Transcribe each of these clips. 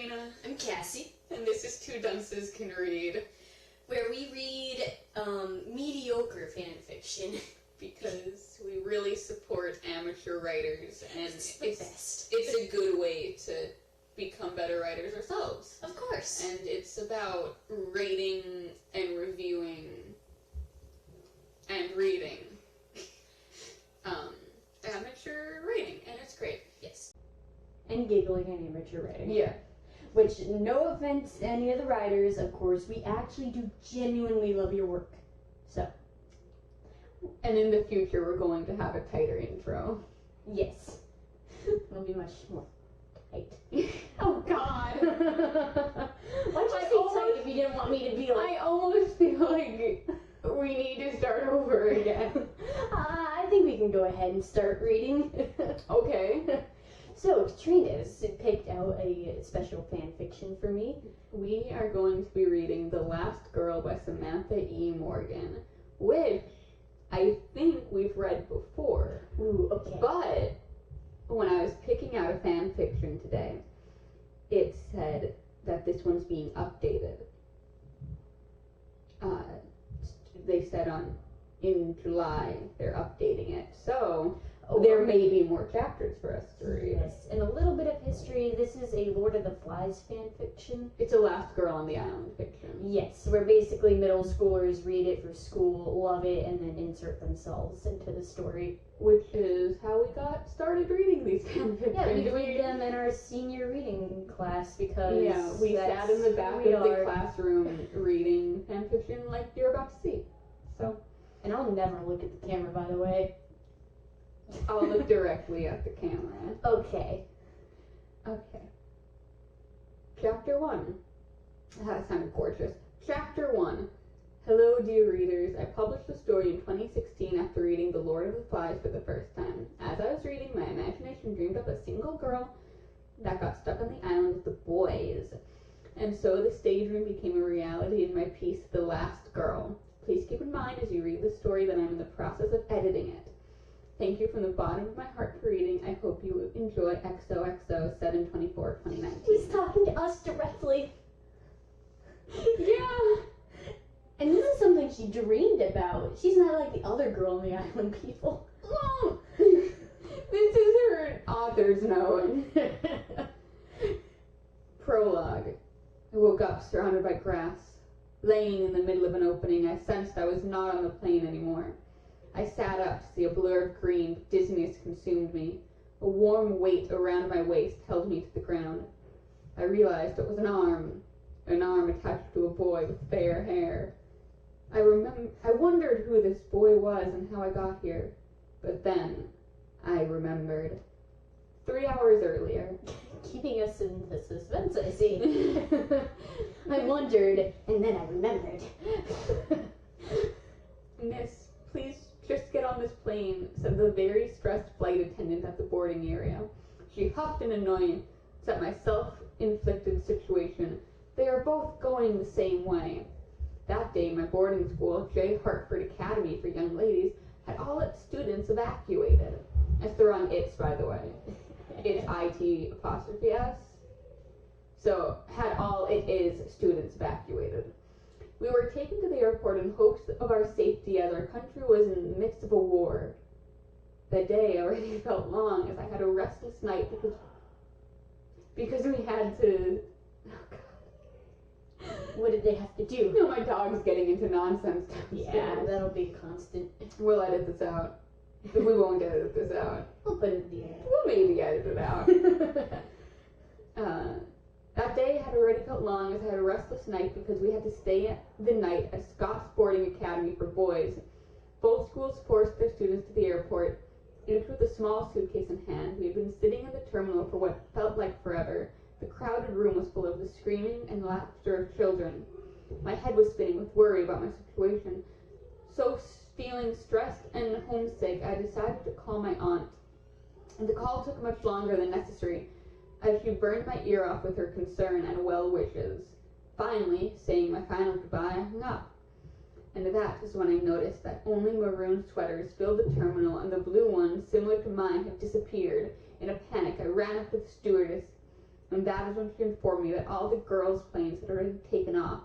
Katrina. I'm Cassie, And this is Two Dunces Can Read. where we read mediocre fan fiction. Because we really support amateur writers, and It's the best. it's a good way to become better writers ourselves. Of course. And it's about rating and reviewing and reading amateur writing, and it's great. Yes. And giggling and amateur writing. Yeah. Which, no offense to any of the writers, of course, we actually do genuinely love your work. So, And in the future, we're going to have a tighter intro. yes. It'll be much more tight. Oh, God. Why'd you say tight if you didn't want me to be like... I almost feel like we need to start over again. I think we can go ahead and start reading. Okay. So, Katrina's picked out a special fan fiction for me. We are going to be reading The Last Girl by Samantha E. Morgan, which I think we've read before. Ooh, okay. But when I was picking out a fan fiction today, it said that this one's being updated. They said in July they're updating it. So there may be more chapters for us to read. Yes, and a little bit of history. This is a Lord of the Flies fan fiction. It's a Last Girl on the Island fiction. Yes, where basically middle schoolers read it for school, love it, and then insert themselves into the story. Which is how we got started reading these fan fictions. Yeah, we read them in our senior reading class because we sat in the back of the classroom reading fan fiction like you're about to see. So, and I'll never look at the camera, by the way. I'll look directly at the camera. Okay. Okay. Chapter 1. That sounded gorgeous. Chapter 1. Hello, dear readers. I published the story in 2016 after reading The Lord of the Flies for the first time. As I was reading, my imagination dreamed up a single girl that got stuck on the island with the boys. And so the stage dream became a reality in my piece, The Last Girl. Please keep in mind as you read the story that I'm in the process of editing it. Thank you from the bottom of my heart for reading. I hope you enjoy XOXO 7/24/2019. She's talking to us directly. Yeah. And this is something she dreamed about. She's not like the other girl on the island people. Well, this is her author's note. Prologue. I woke up surrounded by grass. Laying in the middle of an opening, I sensed I was not on the plane anymore. I sat up to see a blur of green, but dizziness consumed me. A warm weight around my waist held me to the ground. I realized it was an arm attached to a boy with fair hair. I wondered who this boy was and how I got here, but then I remembered. 3 hours earlier. Keeping us in the suspense, I see. I wondered, and then I remembered. Miss, please just get on this plane, said the very stressed flight attendant at the boarding area. She huffed in annoyance at my self-inflicted situation. They are both going the same way. That day, my boarding school, J. Hartford Academy for Young Ladies, had all its students evacuated. That's the wrong it's, by the way. It's IT''S. So, had all it is students evacuated. We were taken to the airport in hopes of our safety as our country was in the midst of a war. The day already felt long as I had a restless night because we had to... Oh, God. What did they have to do? You know, my dog's getting into nonsense downstairs. Yeah, that'll be constant. We'll edit this out. We won't edit this out. We'll put it in the end. We'll maybe edit it out. That day had already felt long as I had a restless night because we had to stay the night at Scott's Boarding Academy for Boys. Both schools forced their students to the airport, each with a small suitcase in hand. We had been sitting in the terminal for what felt like forever. The crowded room was full of the screaming and laughter of children. My head was spinning with worry about my situation. So feeling stressed and homesick, I decided to call my aunt. And the call took much longer than necessary, as she burned my ear off with her concern and well wishes. Finally, saying my final goodbye, I hung up. And that is when I noticed that only maroon sweaters filled the terminal and the blue ones, similar to mine, had disappeared. In a panic, I ran up to the stewardess and that is when she informed me that all the girls' planes had already taken off.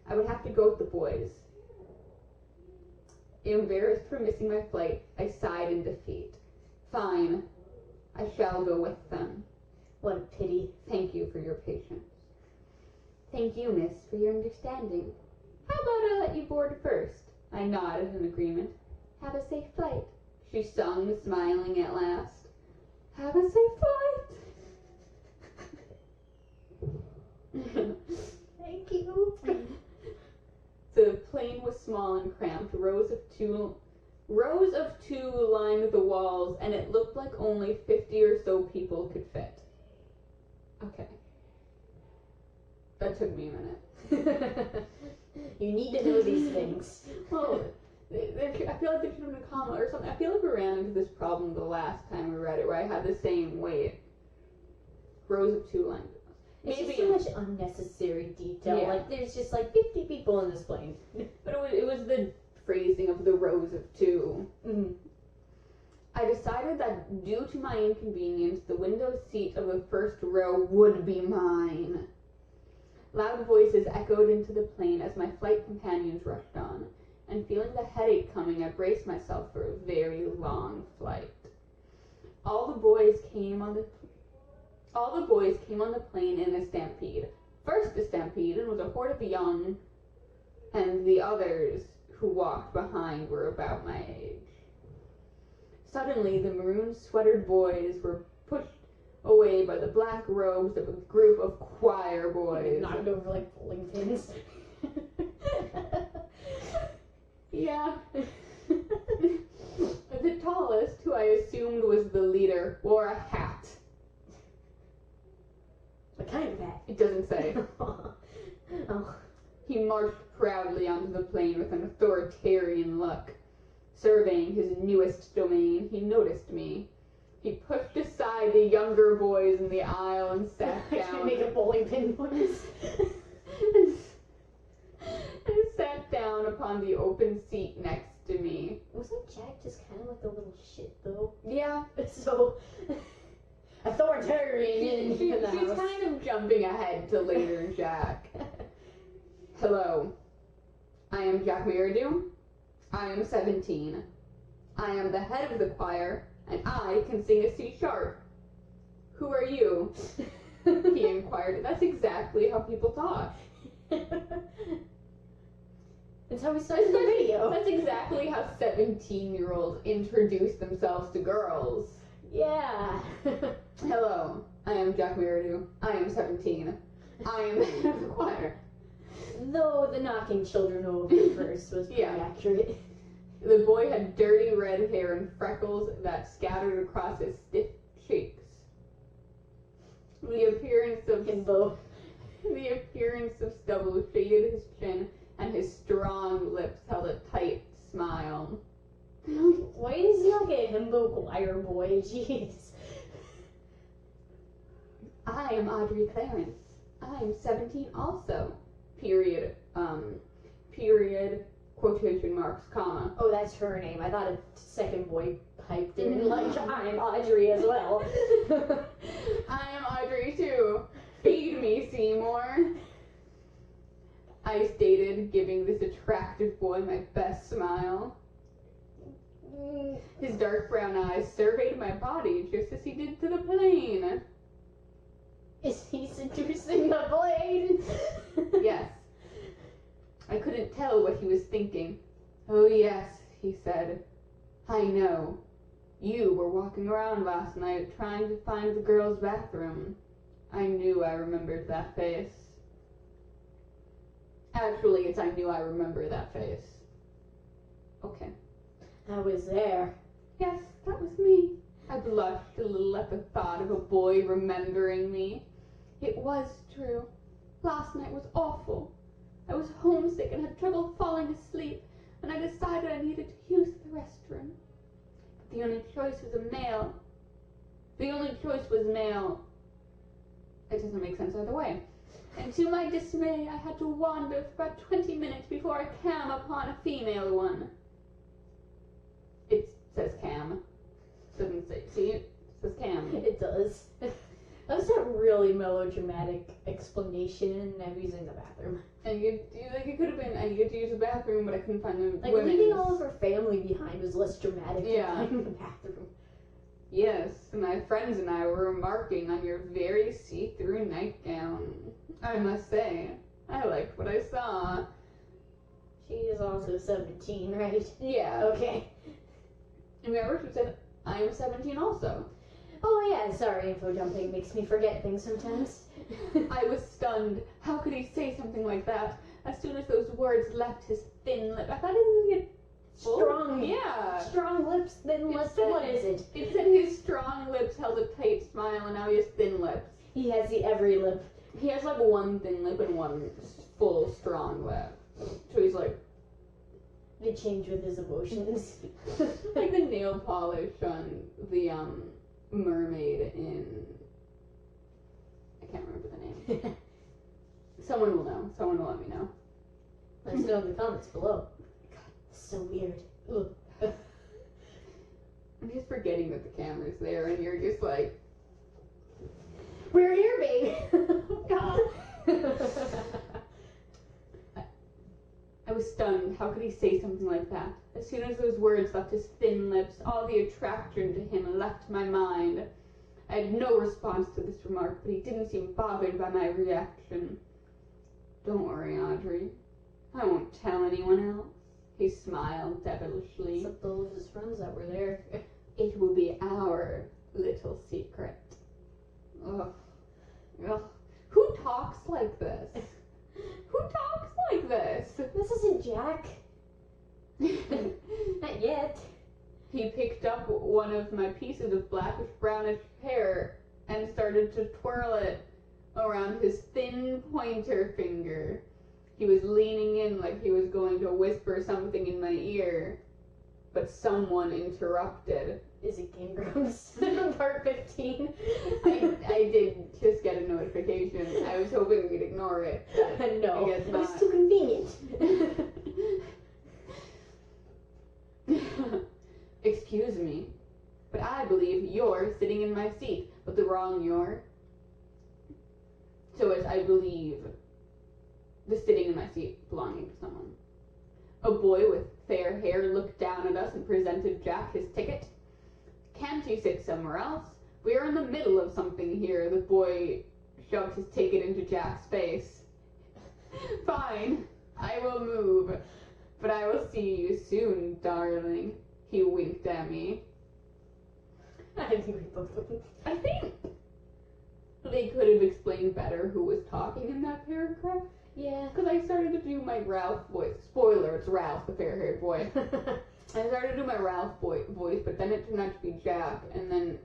I would have to go with the boys. Embarrassed for missing my flight, I sighed in defeat. Fine, I shall go with them. What a pity. Thank you for your patience. Thank you, miss, for your understanding. How about I let you board first? I nodded in agreement. Have a safe flight, she sung, smiling at last. Have a safe flight. Thank you. The plane was small and cramped. Rows of two lined the walls, and it looked like only 50 or so people could fit. Okay. That took me a minute. You need to know these things. Well, I feel like there should have been a comma or something. I feel like we ran into this problem the last time we read it, where I had the same weight. Rows of two lined. It's just so much unnecessary detail. Yeah. Like, there's just like 50 people in this plane. But it was the phrasing of the rows of two. Mm. I decided that due to my inconvenience, the window seat of the first row would be mine. Loud voices echoed into the plane as my flight companions rushed on, and feeling the headache coming, I braced myself for a very long flight. All the boys came on the plane in a stampede. First the stampede was a horde of young, and the others who walked behind were about my age. Suddenly, the maroon-sweatered boys were pushed away by the black robes of a group of choir boys. Knocked over like bowling pins. Yeah. The tallest, who I assumed was the leader, wore a hat. What kind of hat? It doesn't say. Oh. He marched proudly onto the plane with an authoritarian look. Surveying his newest domain, he noticed me. He pushed aside the younger boys in the aisle and sat I down. can make a bowling pin noise. and sat down upon the open seat next to me. Wasn't Jack just kind of like a little shit though? Yeah, So authoritarian in the she's house. kind of jumping ahead to later Jack. Hello, I am Jack Meridew. I am 17. I am the head of the choir, and I can sing a C sharp. Who are you? He inquired. That's exactly how people talk. That's how we started the video. That's exactly how 17-year-olds introduce themselves to girls. Yeah. Hello, I am Jack Meridew. I am 17. I am the head of the choir. Though the knocking children over first was pretty Yeah. accurate. The boy had dirty red hair and freckles that scattered across his stiff cheeks. The appearance of stubble shaded his chin, and his strong lips held a tight smile. Why is he like a himbo choir boy? Jeez. I am Audrey Clarence. I am 17 also. Period, quotation marks, comma. Oh, that's her name. I thought a second boy piped in like, I'm Audrey as well. I am Audrey too. Feed me, Seymour. I stated, giving this attractive boy my best smile. His dark brown eyes surveyed my body just as he did to the plane. Is he seducing the plane? Yes. I couldn't tell what he was thinking. Oh yes, he said. I know. You were walking around last night trying to find the girls' bathroom. I knew I remembered that face. Actually, it's I knew I remember that face. Okay. I was there. Yes, that was me. I blushed a little at the thought of a boy remembering me. It was true. Last night was awful. I was homesick and had trouble falling asleep, and I decided I needed to use the restroom. But the only choice was a male. The only choice was male. It doesn't make sense either way. And to my dismay, I had to wander for about 20 minutes before I came upon a female one. It says cam. Doesn't say, see, it says cam. It does. That was a really melodramatic explanation, and I'm using the bathroom. And it could have been, I get to use the bathroom, but I couldn't find the Like, women's. leaving all of her family behind was less dramatic Yeah. than finding the bathroom. Yes, my friends and I were remarking on your very see-through nightgown. I must say, I liked what I saw. She is also 17, right? Yeah. Okay. Remember, she said, I am 17 also. Oh yeah, sorry, info dumping makes me forget things sometimes. I was stunned. How could he say something like that? As soon as those words left his thin lip, I thought it was Strong. Yeah. Strong lips, thin lips, what is it? It said his strong lips held a tight smile, and now he has thin lips. He has the every lip. He has like one thin lip and one full strong lip. So he's like They change with his emotions. like the nail polish on the mermaid in, I can't remember the name. Someone will know. Someone will let me know. Let us know in the comments below. God, so weird. Ugh. I'm just forgetting that the camera's there, and you're just like, We're here, baby. God. I was stunned. How could he say something like that? As soon as those words left his thin lips, all the attraction to him left my mind. I had no response to this remark, but he didn't seem bothered by my reaction. Don't worry, Audrey. I won't tell anyone else. He smiled devilishly. Except all of his friends that were there. It will be our little secret. Ugh. Ugh. Who talks like this? Who talks like this? This isn't Jack. Not yet. He picked up one of my pieces of blackish brownish hair and started to twirl it around his thin pointer finger. He was leaning in like he was going to whisper something in my ear, but someone interrupted. Is it Game Grumps? Part 15. I did just get a notification. I was hoping we'd ignore it. But No, I guess it was not. too convenient. Excuse me, but I believe you're sitting in my seat, but the wrong you're. So as I believe the sitting in my seat belonging to someone. A boy with fair hair looked down at us and presented Jack his ticket. Can't you sit somewhere else? We are in the middle of something here. The boy shoved his ticket into Jack's face. Fine, I will move, but I will see you soon, darling. He winked at me. I think we both would. I think they could have explained better who was talking in that paragraph. Yeah. Because I started to do my Ralph voice. Spoiler, it's Ralph, the fair-haired boy. I started to do my Ralph voice, but then it turned out to be Jack, and then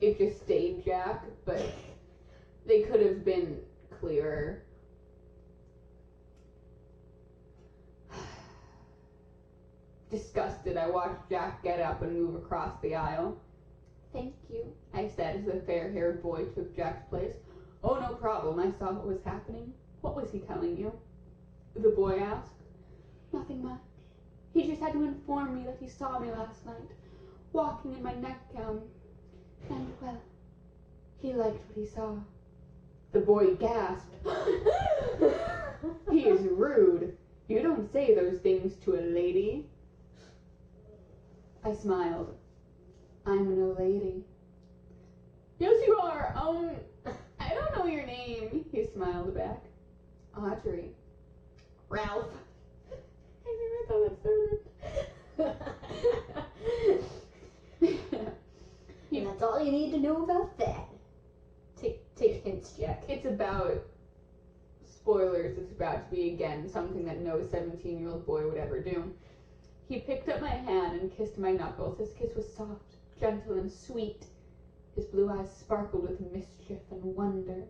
it just stayed Jack, but they could have been clearer. Disgusted, I watched Jack get up and move across the aisle. Thank you, I said as the fair-haired boy took Jack's place. Oh, no problem, I saw what was happening. What was he telling you? The boy asked. Nothing much. He just had to inform me that he saw me last night, walking in my nightgown. And, well, he liked what he saw. The boy gasped. He is rude. You don't say those things to a lady. I smiled. I'm no lady. Yes, you are. I don't know your name. He smiled back. Audrey. Ralph. I never thought that And that's all you need to know about that. Take hints, Jack. It's about, spoilers, it's about to be again something that no 17-year-old boy would ever do. He picked up my hand and kissed my knuckles. His kiss was soft, gentle, and sweet. His blue eyes sparkled with mischief and wonder.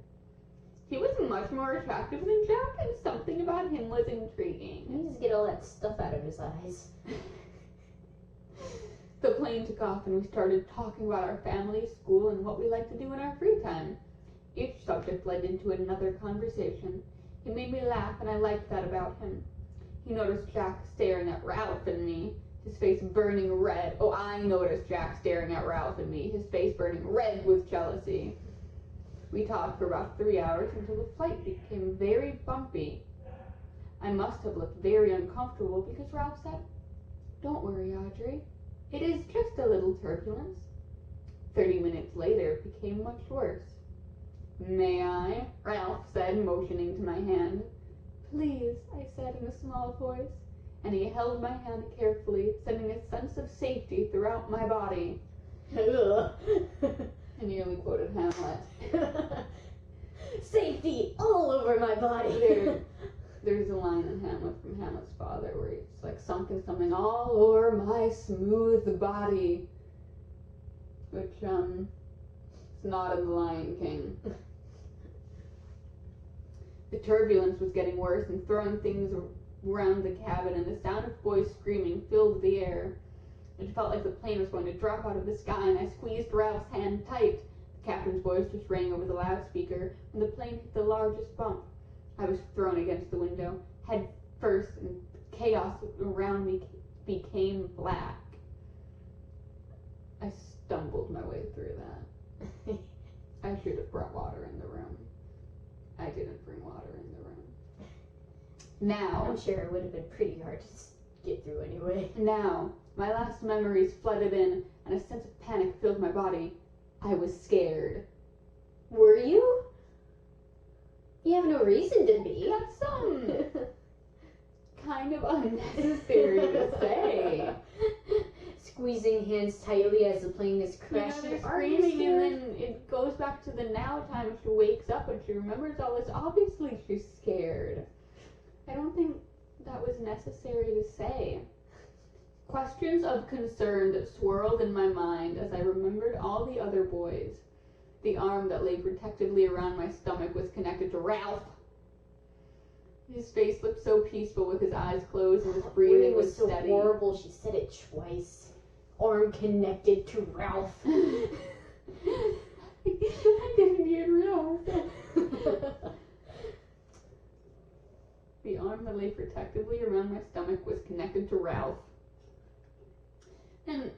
He was much more attractive than Jack, and something about him was intriguing. He needs to get all that stuff out of his eyes. The plane took off and we started talking about our family, school, and what we like to do in our free time. Each subject led into another conversation. He made me laugh, and I liked that about him. He noticed Jack staring at Ralph and me, his face burning red. Oh, I noticed Jack staring at Ralph and me, his face burning red with jealousy. We talked for about 3 hours until the flight became very bumpy. I must have looked very uncomfortable because Ralph said, "Don't worry, Audrey. It is just a little turbulence." 30 minutes later, it became much worse. "May I?" Ralph said, motioning to my hand. "Please," I said in a small voice, and he held my hand carefully, sending a sense of safety throughout my body. I nearly quoted Hamlet. Safety all over my body. There's a line in Hamlet from Hamlet's father where it's like something all over my smooth body, which is not in The Lion King. The turbulence was getting worse and throwing things around the cabin, and the sound of boys screaming filled the air. It felt like the plane was going to drop out of the sky, and I squeezed Ralph's hand tight. The captain's voice just rang over the loudspeaker when the plane hit the largest bump. I was thrown against the window, head first, and chaos around me became black. I stumbled my way through that. I should have brought water in the room. I didn't bring water in the room. Now, I'm sure it would have been pretty hard to get through anyway. Now, my last memories flooded in, and a sense of panic filled my body. I was scared. Were you? You have no reason to be. That's kind of unnecessary to say. Squeezing hands tightly as the plane is crashing. They're screaming, and then it goes back to the now time, and she wakes up and she remembers all this. Obviously, she's scared. I don't think that was necessary to say. Questions of concern swirled in my mind as I remembered all the other boys. The arm that lay protectively around my stomach was connected to Ralph. His face looked so peaceful with his eyes closed and his breathing was so steady. Horrible. She said it twice. Arm connected to Ralph. I didn't even realize that. The arm that lay protectively around my stomach was connected to Ralph. And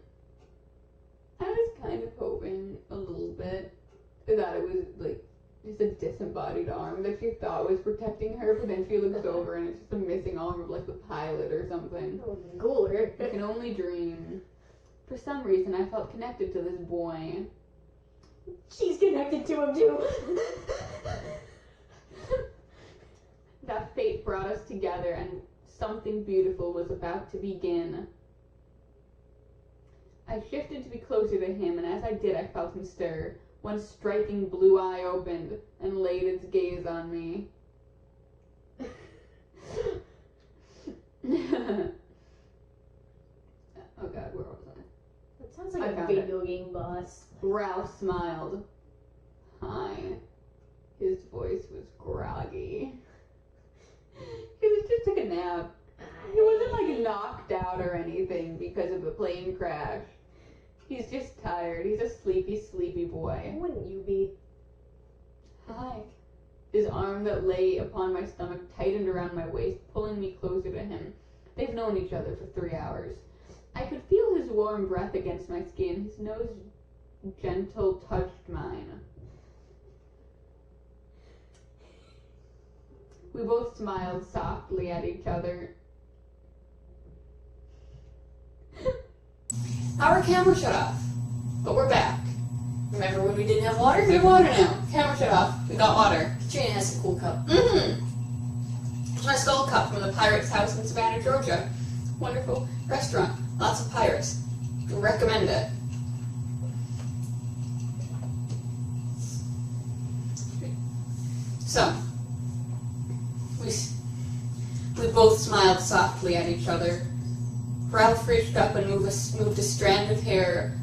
I was kind of hoping a little bit that it was like just a disembodied arm that she thought was protecting her, but then she looks over and it's just a missing arm of like the pilot or something. Oh, cooler. You can only dream. For some reason, I felt connected to this boy. She's connected to him too. That fate brought us together, and something beautiful was about to begin. I shifted to be closer to him, and as I did, I felt him stir. One striking blue eye opened and laid its gaze on me. Oh God, where was I? That sounds like I a found video game boss. Ralph smiled. Hi. His voice was groggy. He just took a nap. He wasn't like knocked out or anything because of the plane crash. He's just tired. He's a sleepy, sleepy boy. Wouldn't you be? Hi. His arm that lay upon my stomach tightened around my waist, pulling me closer to him. They've known each other for 3 hours. I could feel his warm breath against my skin. His nose gentle touched mine. We both smiled softly at each other. Our camera shut off, but we're back. Remember when we didn't have water? We have water now. Camera shut off. We got water. Katrina has a cool cup. It's my skull cup from the Pirate's House in Savannah, Georgia. Wonderful restaurant. Lots of pirates. Recommend it. So, we both smiled softly at each other. Ralph reached up and moved a strand of hair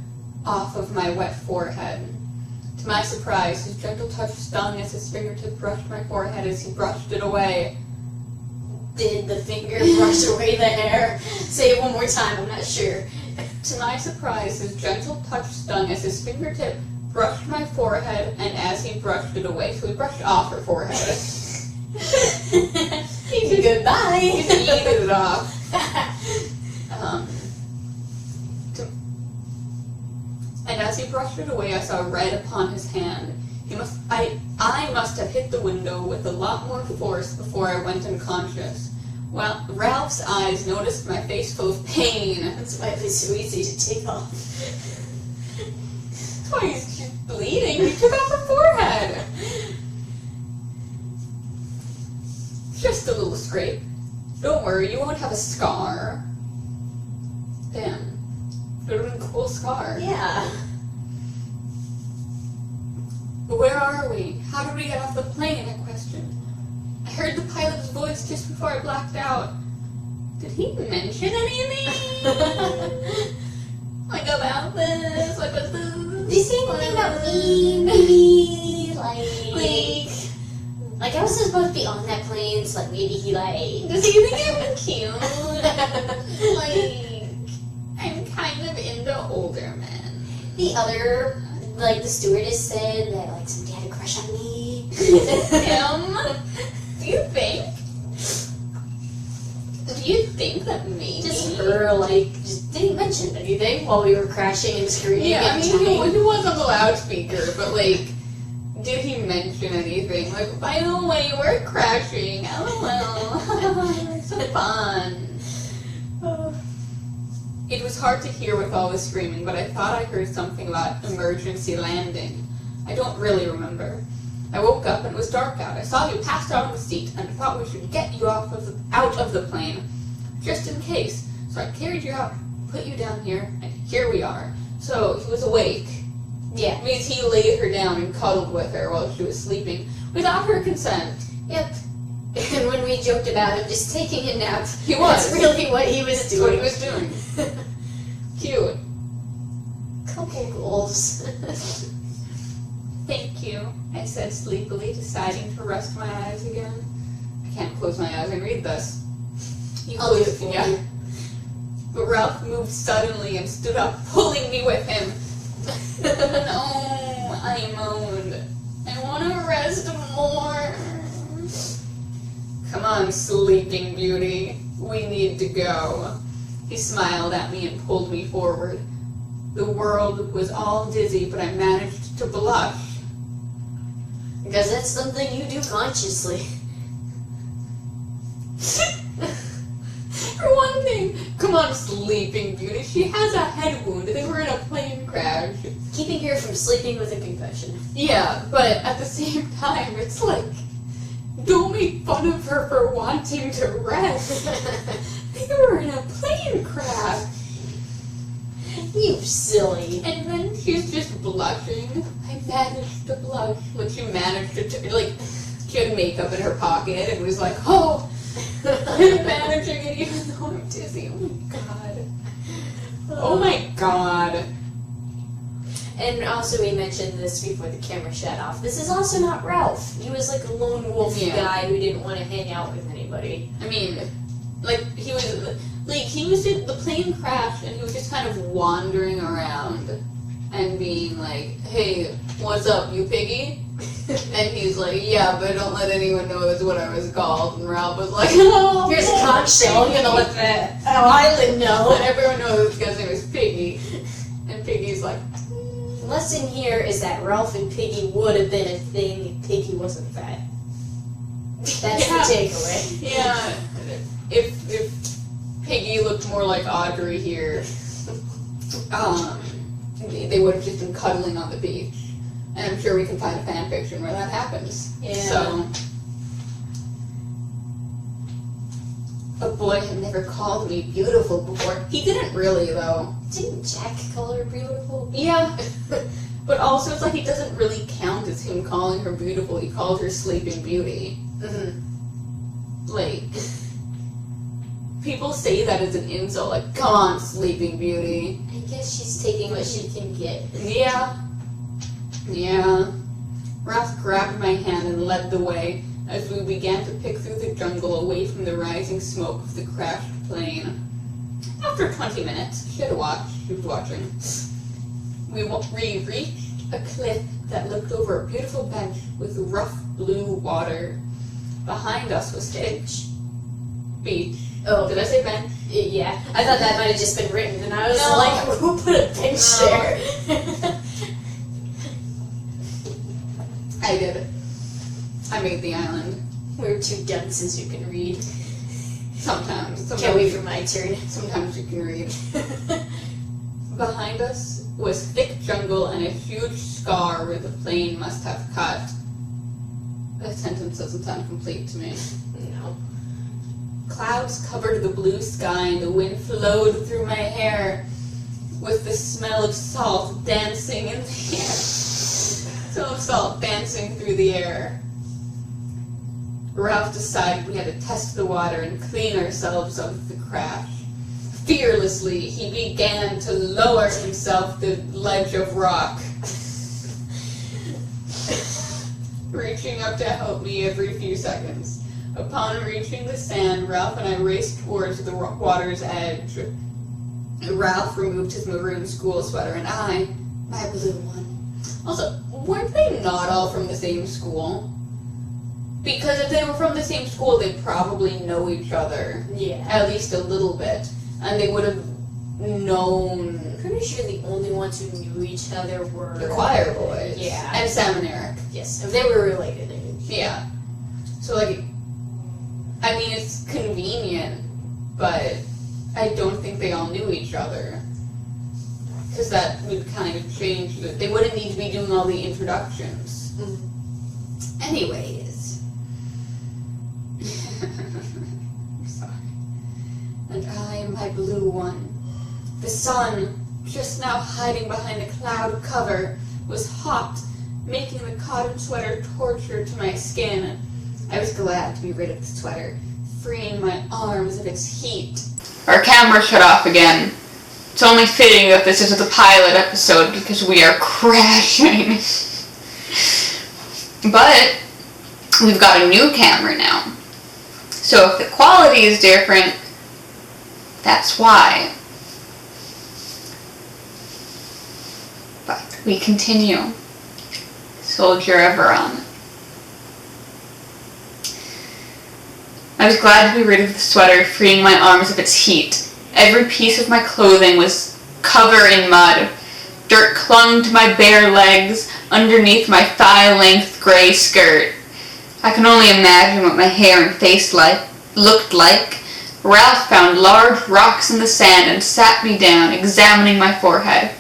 off of my wet forehead. To my surprise, his gentle touch stung as his fingertip brushed my forehead as he brushed it away. Did the finger brush away the hair? Say it one more time, I'm not sure. To my surprise, his gentle touch stung as his fingertip brushed my forehead and as he brushed it away. So he brushed off her forehead. Goodbye. He just yeeted it off. And as he brushed it away, I saw red upon his hand. I must have hit the window with a lot more force before I went unconscious. Well, Ralph's eyes noticed my face full of pain. That's why it was so easy to take off. That's why she's bleeding. He took off her forehead. Just a little scrape. Don't worry, you won't have a scar. Damn. It would have been a cool scar. Yeah. But where are we? How did we get off the plane? I questioned. I heard the pilot's voice just before I blacked out. Did he mention anything? Like about this? Like what's this? Did he say anything about me? Maybe like I was supposed to be on that plane, so like maybe he like. Does he think I'm cute? Like I'm kind of into older men. The other, like the stewardess said that like somebody had a crush on me. Him? Do you think? Do you think that maybe? Just her, like, just didn't mention anything while we were crashing and screaming. Yeah, I and mean, dying. he was on the loudspeaker, but like, did he mention anything? Like, by the way, we're crashing. LOL. It's so fun. It was hard to hear with all the screaming, but I thought I heard something about emergency landing. I don't really remember. I woke up and it was dark out. I saw you passed out on the seat and I thought we should get you out of the plane, just in case. So I carried you out, put you down here, and here we are. So he was awake. Yeah. It means he laid her down and cuddled with her while she was sleeping, without her consent. Yep. And when we joked about him just taking a nap, He was. that's really what he was That's what doing. he was doing. Cute. Couple goals. Thank you, I said sleepily, deciding to rest my eyes again. I can't close my eyes and read this. You I'll do it closed- for yeah. you. But Ralph moved suddenly and stood up, pulling me with him. No, I moaned. I want to rest more. Come on, sleeping beauty. We need to go. He smiled at me and pulled me forward. The world was all dizzy, but I managed to blush. Because that's something you do consciously. For one thing, come on, sleeping beauty. She has a head wound. They were in a plane crash. Keeping her from sleeping with a concussion. Yeah, but at the same time, it's like, don't make fun of her for wanting to rest. They were in a plane crash. You silly. And then she's just blushing. I managed to blush. Like, she managed to, like, she had makeup in her pocket and was like, oh, I'm managing it even though I'm dizzy. Oh my god. Oh my god. And also we mentioned this before the camera shut off. This is also not Ralph. He was like a lone wolf guy who didn't want to hang out with anybody. I mean, like, he was just, the plane crashed and he was just kind of wandering around and being like, hey, what's up, you piggy? And he's like, yeah, but don't let anyone know that's what I was called. And Ralph was like, oh, Here's a conch shell. I'm gonna let the island know. And everyone knows this guy's name is Piggy. And Piggy's like, The lesson here is that Ralph and Piggy would have been a thing if Piggy wasn't fat. That's the takeaway. yeah, if Piggy looked more like Audrey here, they would have just been cuddling on the beach. And I'm sure we can find a fan fiction where that happens. Yeah. So, a boy had never called me beautiful before. He didn't really, though. Didn't Jack call her beautiful? Yeah. But also, it's like it doesn't really count as him calling her beautiful. He called her Sleeping Beauty. Mm-hmm. Like, people say that as an insult. Like, come on, Sleeping Beauty. I guess she's taking what she can get. Yeah. Yeah. Ralph grabbed my hand and led the way as we began to pick through the jungle away from the rising smoke of the crashed plane. After 20 minutes, she was watching, we reached a cliff that looked over a beautiful bench with rough blue water. Behind us was beach. Oh, Did I say bench? yeah. I thought that might have just been written, and I was No. like, who put a bench No. there? I did. I made the island. We're two dunces who can read. Sometimes. Can't wait for my turn. Sometimes you can read. Behind us was thick jungle and a huge scar where the plane must have cut. That sentence doesn't sound complete to me. No. Clouds covered the blue sky and the wind flowed through my hair with the smell of salt dancing in the air. Smell of salt dancing through the air. Ralph decided we had to test the water and clean ourselves of the crash. Fearlessly, he began to lower himself the ledge of rock, reaching up to help me every few seconds. Upon reaching the sand, Ralph and I raced towards the water's edge. Ralph removed his maroon school sweater, and I, my blue one. Also, weren't they not all from the same school? Because if they were from the same school, they'd probably know each other. Yeah. At least a little bit. And they would have known Pretty sure the only ones who knew each other were the choir boys. Yeah. And Sam and Eric. Yes, if they were related. Yeah. So, like, I mean, it's convenient, but I don't think they all knew each other. Because that would kind of change it. They wouldn't need to be doing all the introductions. Mm. Anyways. I'm sorry. And I am my blue one. The sun, just now hiding behind a cloud cover, was hot, making the cotton sweater torture to my skin. I was glad to be rid of the sweater, freeing my arms of its heat. Our camera shut off again. It's only fitting that this is the pilot episode because we are crashing. But we've got a new camera now. So if the quality is different, that's why. But we continue. Soldier ever on. I was glad to be rid of the sweater, freeing my arms of its heat. Every piece of my clothing was covered in mud. Dirt clung to my bare legs underneath my thigh-length gray skirt. I can only imagine what my hair and face looked like. Ralph found large rocks in the sand and sat me down, examining my forehead.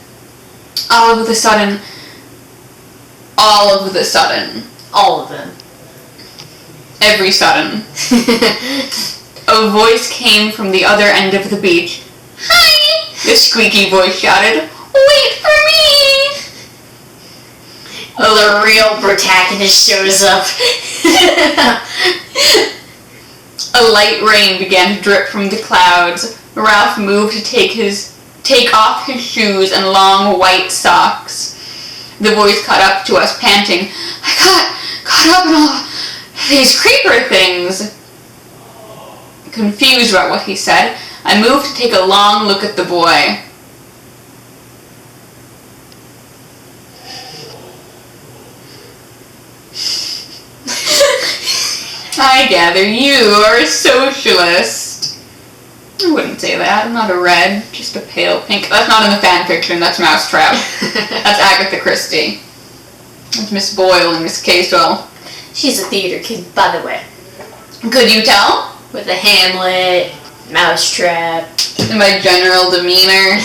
All of the sudden, All of them. every sudden, a voice came from the other end of the beach. "Hi!" the squeaky voice shouted. "Wait for me!" Oh, the real protagonist shows up. A light rain began to drip from the clouds. Ralph moved to take off his shoes and long white socks. The voice caught up to us, panting. "I got caught up in all these creeper things." Confused about what he said, I moved to take a long look at the boy. I gather you are a socialist. I wouldn't say that. I'm not a red, just a pale pink. That's not in the fan fiction, that's Mousetrap. That's Agatha Christie. That's Miss Boyle and Miss Casewell. She's a theater kid, by the way. Could you tell? With a Hamlet, Mousetrap. In my general demeanor.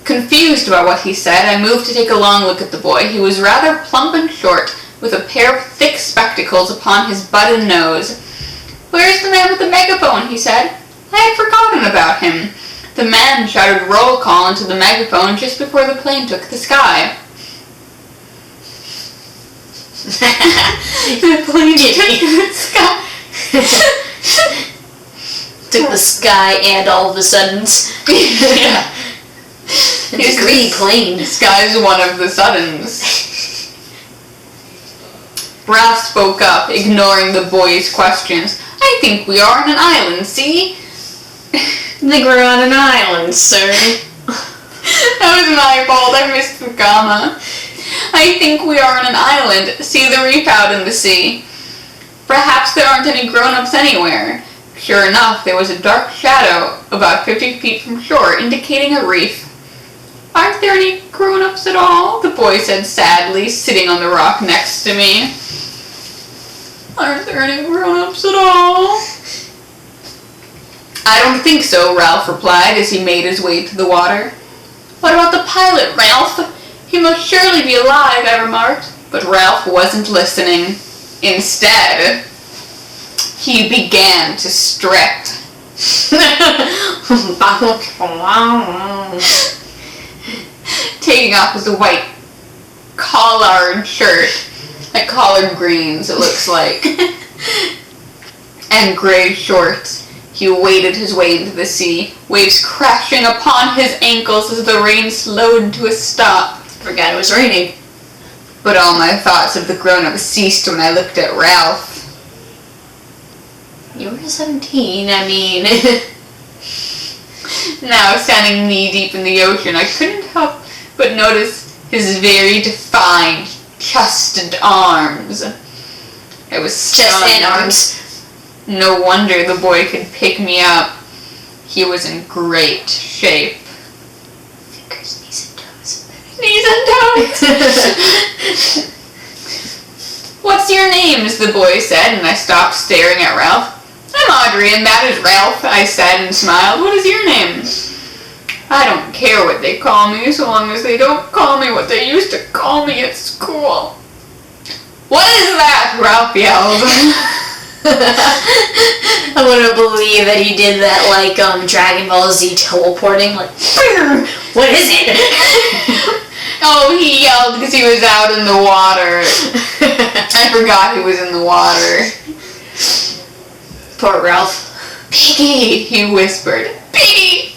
Confused about what he said, I moved to take a long look at the boy. He was rather plump and short, with a pair of thick spectacles upon his button nose. "Where's the man with the megaphone?" he said. I had forgotten about him. The man shouted roll call into the megaphone just before the plane took the sky. The plane took the sky. Took the sky and all of the suddens. Yeah. It's a green plane. The sky's one of the suddens. Ralph spoke up, ignoring the boy's questions. "I think we are on an island, see?" I think we're on an island, sir. That was my fault, I missed the comma. "I think we are on an island. See the reef out in the sea. Perhaps there aren't any grown-ups anywhere." Sure enough, there was a dark shadow about 50 feet from shore, indicating a reef. Aren't there any grown-ups at all? The boy said sadly, sitting on the rock next to me. Aren't there any grown-ups at all? I don't think so, Ralph replied as he made his way to the water. What about the pilot, Ralph? He must surely be alive, I remarked. But Ralph wasn't listening. Instead, he began to strut. Taking off his white collared shirt, like collard greens it looks like, and gray shorts. He waded his way into the sea, waves crashing upon his ankles as the rain slowed to a stop. Forgot it was raining. But all my thoughts of the grown-up ceased when I looked at Ralph. You were 17, I mean. Now, standing knee-deep in the ocean, I couldn't help but notice his very defined chest and arms. I was stunned. Chest and arms. No wonder the boy could pick me up. He was in great shape. Fingers, knees, and toes. Knees and toes! What's your names? The boy said, and I stopped staring at Ralph. I'm Audrey, and that is Ralph, I said and smiled. What is your name? I don't care what they call me, so long as they don't call me what they used to call me at school. What is that? Ralph yelled. I wouldn't believe that he did that like Dragon Ball Z teleporting, like, what is it? Oh, he yelled because he was out in the water. I forgot he was in the water. Poor Ralph. Piggy, he whispered. Piggy!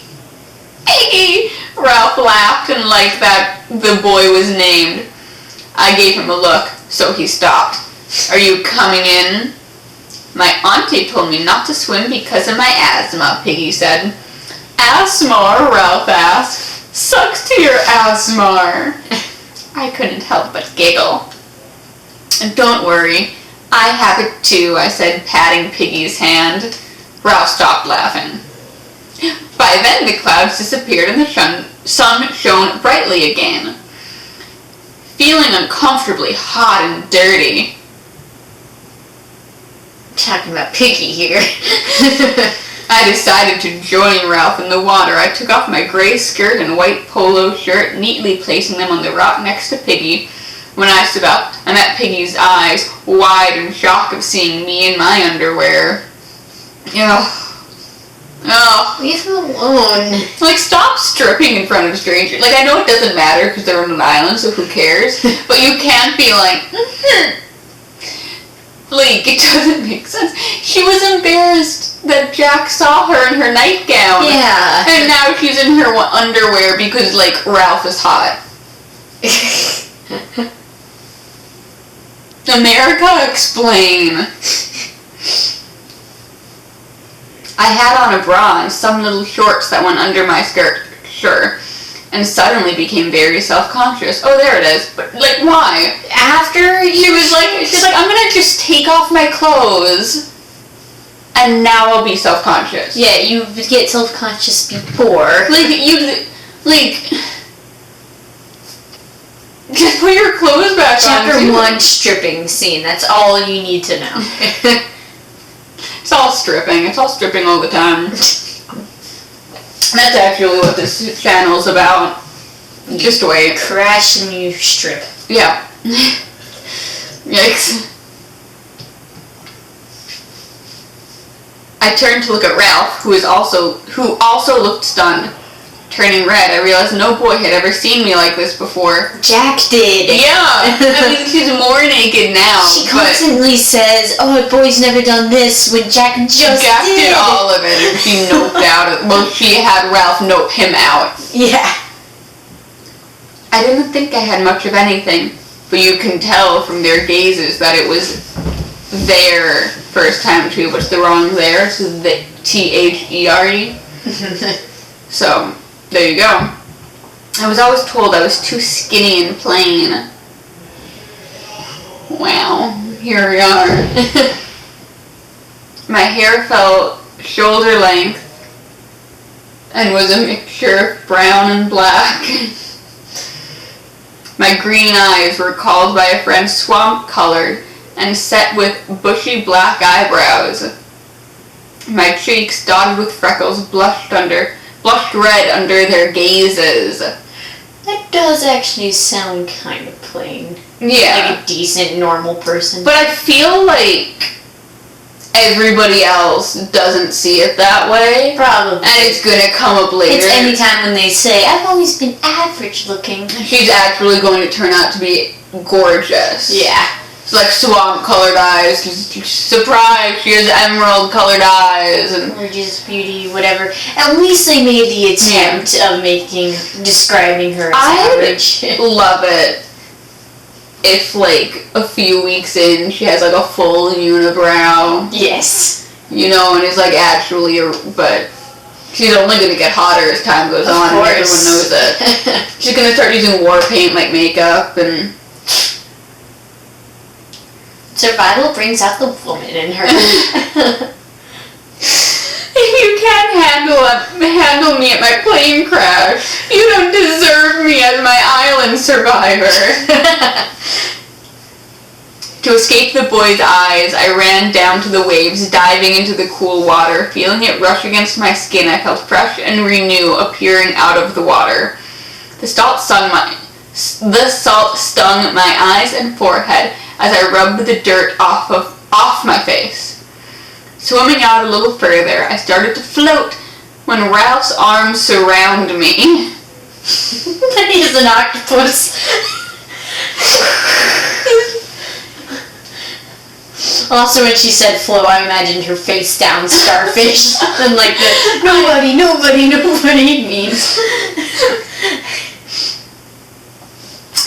Piggy! Ralph laughed and liked that the boy was named. I gave him a look, so he stopped. Are you coming in? My auntie told me not to swim because of my asthma, Piggy said. Asthma? Ralph asked. Sucks to your asthma. I couldn't help but giggle. Don't worry, I have it too, I said, patting Piggy's hand. Ralph stopped laughing. By then the clouds disappeared and the sun shone brightly again. Feeling uncomfortably hot and dirty. Talking about Piggy here. I decided to join Ralph in the water. I took off my gray skirt and white polo shirt, neatly placing them on the rock next to Piggy. When I stood up, I met Piggy's eyes, wide in shock of seeing me in my underwear. Ugh. Leave him alone. Like, stop stripping in front of strangers. Like, I know it doesn't matter because they're on an island, so who cares? But you can't be like, Like, it doesn't make sense. She was embarrassed that Jack saw her in her nightgown. Yeah. And now she's in her underwear because, like, Ralph is hot. America, explain. I had on a bra and some little shorts that went under my skirt, sure, and suddenly became very self-conscious. Oh, there it is. But, like, why? After She's like, I'm gonna just take off my clothes, and now I'll be self-conscious. Yeah, you get self-conscious before. Just put your clothes back on. Chapter 1, stripping scene. That's all you need to know. It's all stripping. It's all stripping all the time. That's actually what this channel's about. Just wait. Crash and you strip. Yeah. Yikes. I turned to look at Ralph, who also looked stunned. Turning red, I realized no boy had ever seen me like this before. Jack did. Yeah. I mean, she's more naked now. She constantly says, "Oh, a boy's never done this," when Jack just did all of it, and she noped out. Well, she had Ralph nope him out. Yeah. I didn't think I had much of anything, but you can tell from their gazes that it was their first time too. What's the wrong there? It's the THERE. So, there you go. I was always told I was too skinny and plain. Wow, here we are. My hair felt shoulder length and was a mixture of brown and black. My green eyes were called by a friend swamp-colored and set with bushy black eyebrows. My cheeks, dotted with freckles, blushed red under their gazes. That does actually sound kind of plain. Yeah. Like a decent, normal person. But I feel like everybody else doesn't see it that way. Probably. And it's gonna come up later. It's anytime when they say, I've always been average looking. She's actually going to turn out to be gorgeous. Yeah. It's like swamp-colored eyes. Surprise, she has emerald-colored eyes. And Gorgeous, beauty, whatever. At least they made the attempt of describing her as average. love it if, like, a few weeks in, she has, like, a full unibrow. Yes. You know, and is, like, actually, but she's only going to get hotter as time goes on, and everyone knows it. She's going to start using war paint like makeup, and survival brings out the woman in her. If you can't handle me at my plane crash, you don't deserve me as my island survivor. To escape the boy's eyes, I ran down to the waves, diving into the cool water. Feeling it rush against my skin, I felt fresh and renew appearing out of the water. The salt stung my eyes and forehead as I rubbed the dirt off my face. Swimming out a little further, I started to float when Ralph's arms surround me. He's an octopus. Also, when she said float, I imagined her face down starfish. And like the nobody means.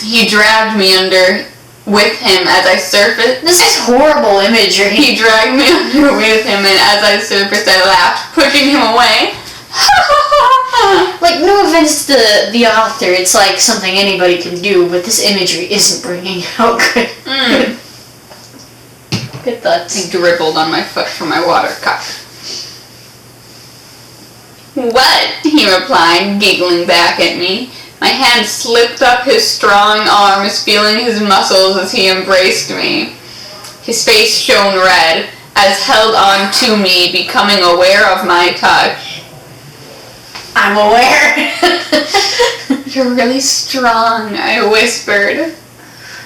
He dragged me under with him as I surfaced. This is horrible imagery. He dragged me under with him, and as I surfaced, I laughed, pushing him away. Like, no offense to the author, it's like something anybody can do, but this imagery isn't bringing out good. Good thoughts. I dribbled on my foot from my water cup. What? He replied, giggling back at me. My hand slipped up his strong arms, feeling his muscles as he embraced me. His face shone red, as held on to me, becoming aware of my touch. I'm aware. You're really strong, I whispered.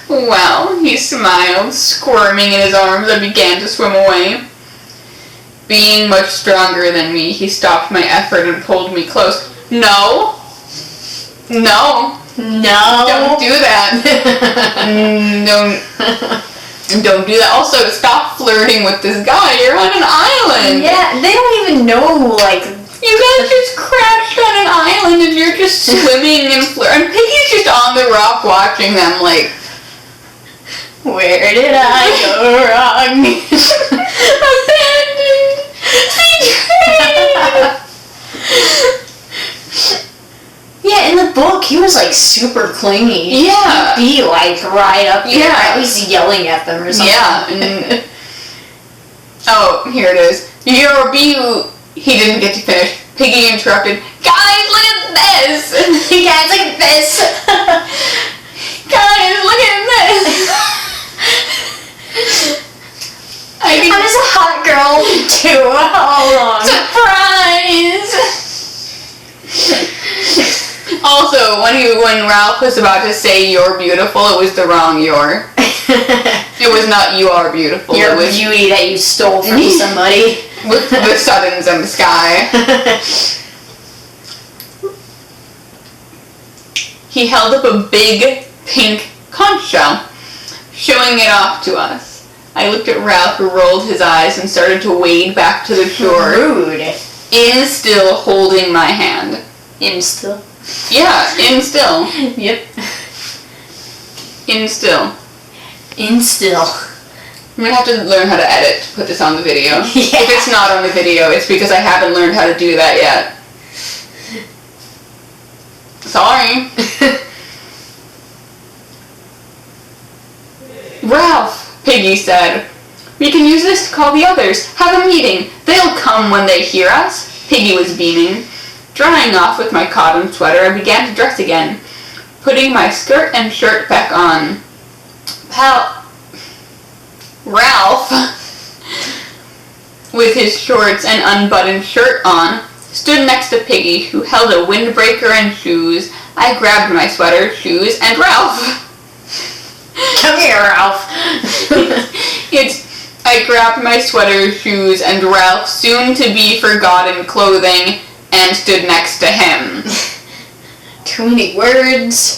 Well, he smiled, squirming in his arms. I began to swim away. Being much stronger than me, he stopped my effort and pulled me close. No. No. No. Don't do that. Don't do that. Also, stop flirting with this guy. You're on an island. Yeah, they don't even know, like... You guys just crashed on an island and you're just swimming and flirting. And Piggy's just on the rock watching them like... Where did I go wrong? Abandoned! Betrayed! Yeah, in the book, he was like super clingy. Yeah. He'd be like right up there, Yeah. at least yelling at them or something. Yeah. And... Oh, here it is. He didn't get to finish. Piggy interrupted. Guys, look at this! Guys, look at this! Guys, look at this! I was a hot girl too. How long? Surprise! Also, when Ralph was about to say "you're beautiful," it was the wrong "you're." It was not "you are beautiful." Your it was beauty that you stole from somebody. with the suns and the sky. He held up a big pink conch shell, showing it off to us. I looked at Ralph, who rolled his eyes and started to wade back to the shore. Rude. In still holding my hand. In still? Yeah, in still. Yep. In still. In still. I'm gonna have to learn how to edit to put this on the video. Yeah. If it's not on the video, it's because I haven't learned how to do that yet. Sorry. Ralph, Piggy said. We can use this to call the others. Have a meeting. They'll come when they hear us. Piggy was beaming. Drying off with my cotton sweater, I began to dress again. putting my skirt and shirt back on. Ralph, with his shorts and unbuttoned shirt on, stood next to Piggy, who held a windbreaker and shoes. I grabbed my sweater, shoes, and Ralph. Come here, Ralph. I grabbed my sweater, shoes, and Ralph's soon-to-be-forgotten clothing and stood next to him. Too many words.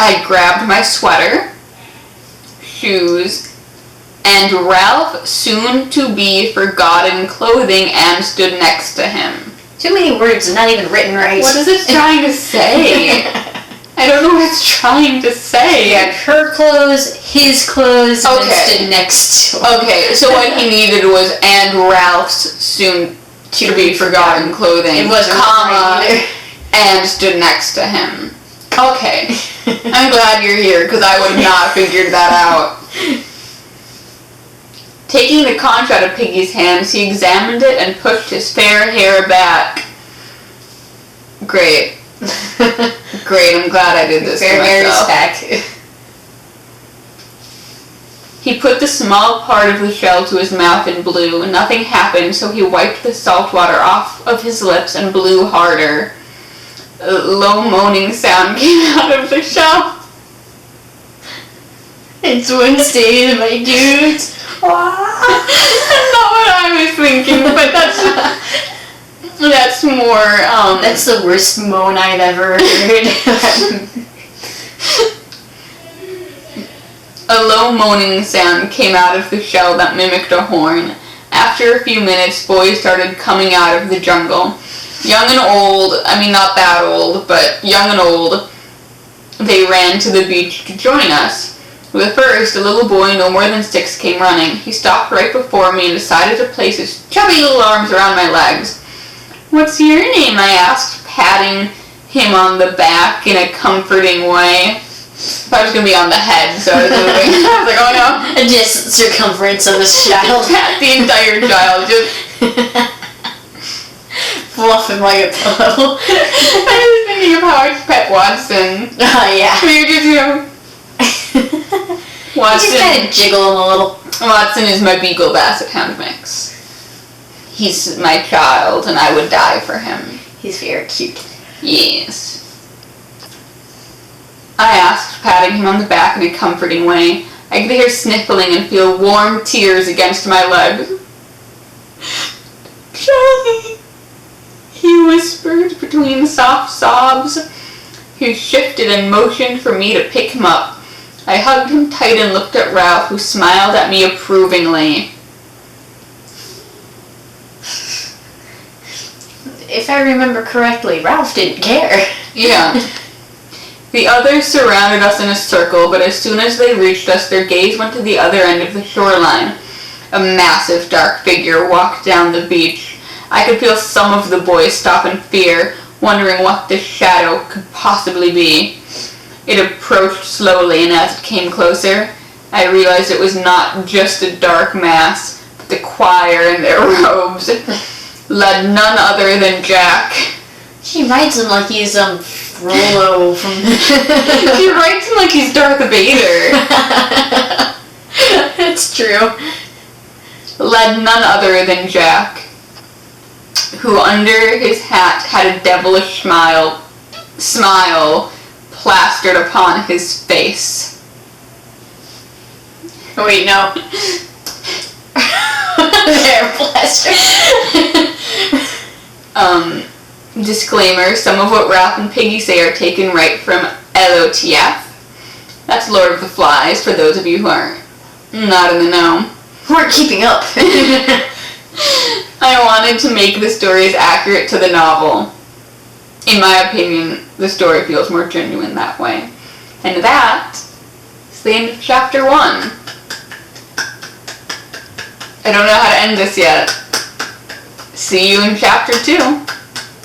I grabbed my sweater, shoes, and Ralph's soon-to-be-forgotten clothing and stood next to him. Too many words and not even written right. What is it trying to say? I don't know what it's trying to say. Yeah, her clothes, his clothes, and Okay. stood next to him. Okay, so what he needed was and Ralph's soon-to-be-forgotten clothing, It wasn't comma, right either. and stood next to him. Okay. I'm glad you're here, because I would have not figured that out. Taking the conch out of Piggy's hands, he examined it and pushed his fair hair back. Great. Great, I'm glad I did this Fair to hair is myself. back. He put the small part of the shell to his mouth and blew. Nothing happened, so he wiped the salt water off of his lips and blew harder. A low moaning sound came out of the shell. It's Wednesday, my dudes. That's not what I was thinking, but that's more, That's the worst moan I've ever heard. A low moaning sound came out of the shell that mimicked a horn. After a few minutes, boys started coming out of the jungle. Young and old, I mean not that old, but young and old, they ran to the beach to join us. The first, a little boy no more than 6 came running. He stopped right before me and decided to place his chubby little arms around my legs. "What's your name?" I asked, patting him on the back in a comforting way. I thought it was going to be on the head, so I was moving. I was like, oh no. Just circumference of this child. Pat the entire child, just Fluff him like a pillow. I was thinking of how I pet Watson. Oh, yeah. You just, Watson. Just kind of jiggle him a little. Watson is my Beagle Basset Hound mix. He's my child, and I would die for him. He's very cute. Yes. I asked, patting him on the back in a comforting way. I could hear sniffling and feel warm tears against my legs. "Charlie," he whispered between soft sobs. He shifted and motioned for me to pick him up. I hugged him tight and looked at Ralph, who smiled at me approvingly. If I remember correctly, Ralph didn't care. Yeah. The others surrounded us in a circle, but as soon as they reached us, their gaze went to the other end of the shoreline. A massive dark figure walked down the beach. I could feel some of the boys stop in fear, wondering what this shadow could possibly be. It approached slowly, and as it came closer, I realized it was not just a dark mass, but the choir in their robes led none other than Jack. She writes him like he's Frollo from... She writes him like he's Darth Vader. It's true. Led none other than Jack, who under his hat had a devilish smile plastered upon his face. Oh, wait, no. Hair plaster. Disclaimer, some of what Ralph and Piggy say are taken right from LOTF. That's Lord of the Flies, for those of you who aren't not in the know. We're keeping up. I wanted to make the story as accurate to the novel. In my opinion, the story feels more genuine that way. And that is the end of chapter 1. I don't know how to end this yet. See you in chapter 2.